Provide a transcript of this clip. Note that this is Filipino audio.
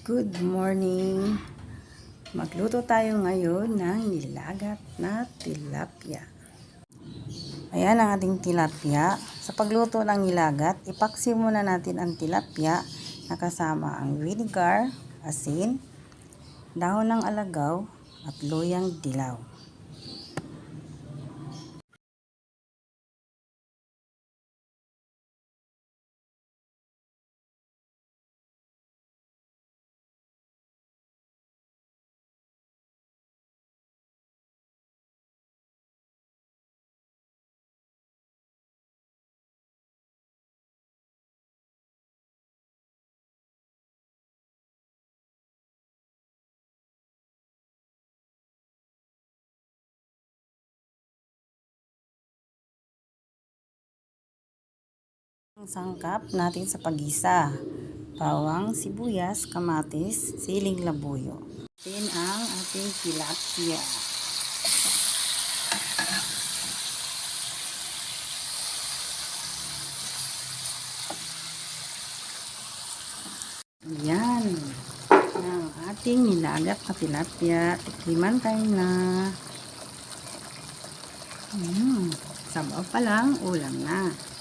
Good morning! Magluto tayo ngayon ng nilagat na tilapia. Ayan ang ating tilapia. Sa pagluto ng nilagat, ipaksi muna natin ang tilapia na kasama ang vinegar, asin, dahon ng alagaw at luyang dilaw. Ang sangkap natin sa paggisa: bawang, sibuyas, kamatis, siling labuyo. Atin ang ating tilapia. Yan ang ating nilagat na tilapia. Tikiman tayo na. Sabaw pa lang, ulam na.